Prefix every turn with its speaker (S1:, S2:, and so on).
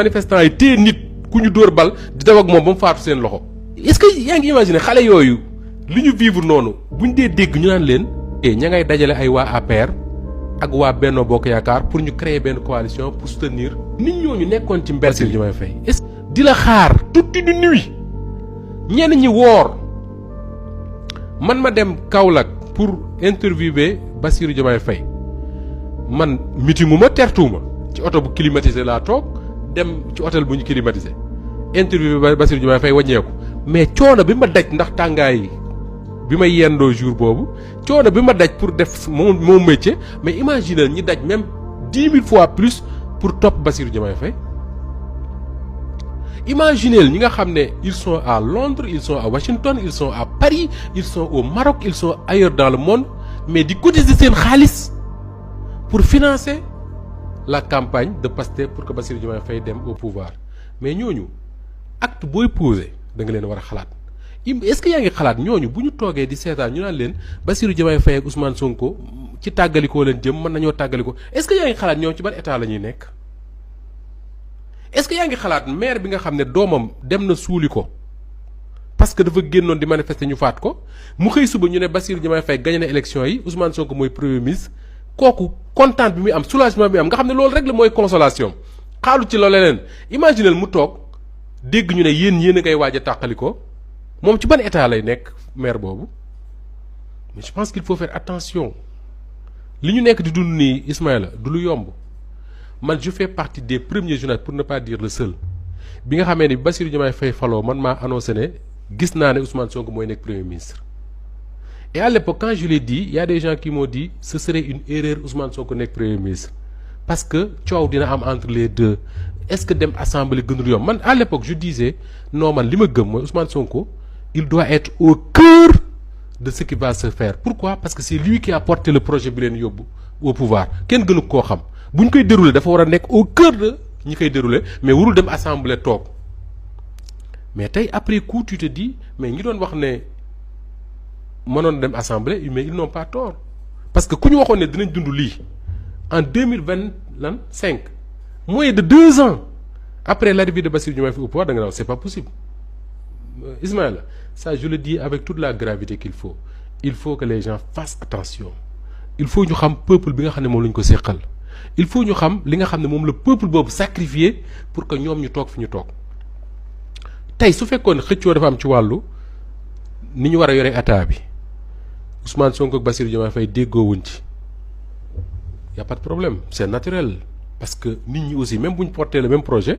S1: manifestant yi téye nit ku ñu dóor bal di daw ak moom ba mu faatu seen loxo. est-ce que yaa ngi imaginer xale yooyu li ñu vivre noonu buñ dee dégg ñu naan leen. ña ngay dajale ay waa APR ak waa Benno Bokk Yaakaar pour ñu créer benn coalition pour soutenir nit ñooñu nekkoon ci mbedd Bassirou Diomaye Faye. est-ce di la xaar toute une nuit ñenn ñi woor man ma dem Kaolack pour interviewer Bassirou Diomaye Faye man meetingu ma tertuuma ci oto bu climatisé laa toog dem ci hôtel bu ñu climatisé interviewer Bassirou Diomaye Faye wàññeeku mais coono bi ma daj ndax tàngaay yi bi may yendoo jour boobu coono bi ma daj pour def mon métier mais imaginez ñi daj même 10 000 fois plus pour topp Bassirou Diomaye Faye. Imaginez ñi nga xam ne ils sont à Londres ils sont à Washington ils sont à Paris ils sont au Maroc ils sont ailleurs dans le monde mais di cotiser seen xaalis pour financer la campagne de Pastef pour que Bassirou Diomaye Faye dem au pouvoir mais ñooñu acte booy posé da nga leen war a xalaat. est-ce que yaa ngi xalaat ñooñu bu ñu toogee di seetaan ñu naan leen Bassirou Diomaye Faye ak Ousmane Sonko ci tàggalikoo leen jëm mën nañoo tàggalikoo est-ce que yaa ngi xalaat ñoom ci ban état la ñuy nekk. est-ce que yaa ngi xalaat maire bi nga xam ne doomam dem na suuli ko parce que dafa génnoon di manifester ñu faat ko mu xëy suba ñu ne Bassirou Diomaye Faye gagné na élection yi Ousmane Sonko mooy premier ministre kooku kontaan bi muy am soulagement bi muy am nga xam ne loolu rek la mooy consolation xaalu ci loolu leneen imaginel mu toog dégg ñu ne yéen a ngay waaj a tàqalikoo moom ci ban état lay nekk maire boobu mais je pense qu'il faut faire attention li ñu nekk di dund nii Ismaïla du lu yomb man je fais partie des premiers journalistes pour ne pas dire le seul bi nga xamee ne Bassirou Diomaye Faye faloo man maa annoncé ne gis naa ne Ousmane Sonko mooy nekk premier ministre. Et à l'époque quand je l'ai dit il y a des gens qui m'ont dit ce serait une erreur Ousmane Sonko nekk premier ministre parce que coow dina am entre les deux est-ce que dem assemblée gënul yomb man à l'époque je disais non man li ma gëm mooy Ousmane Sonko. Il doit être au cœur de ce qui va se faire. Pourquoi? Parce que c'est lui qui a porté le projet bi leen yóbbu au pouvoir kenn gënu koo xam bu ñu koy dérouler dafa war a nekk au cœur de ñi koy dérouler mais warul dem assemblée toog mais tey après coup tu te dis mais ñi doon wax ne mënoon dem assemblée mais ils n'ont pas tort parce que ku ñu waxoon ne dinañ dund lii en 2025 moins de 2 ans après l'arrivée de Bassirou Diomaye Faye au pouvoir da nga naan c'est pas possible. Ismaïla ça je le dis avec toute la gravité qu'il faut il faut que les gens fassent attention il faut ñu xam peuple bi nga xam ne moom la ñu ko séqal il faut ñu xam li nga xam ne moom la peuple boobu sacrifié pour que ñoom ñu toog fi ñu toog tey su fekkoon xëccoo dafa am ci wàllu ni ñu war a yore état bi Ousmane Sonko ak Bassirou Diomaye Faye déggoowuñ ci y a pas de problème c'est naturel parce que nit ñi aussi même bu ñu porté le même projet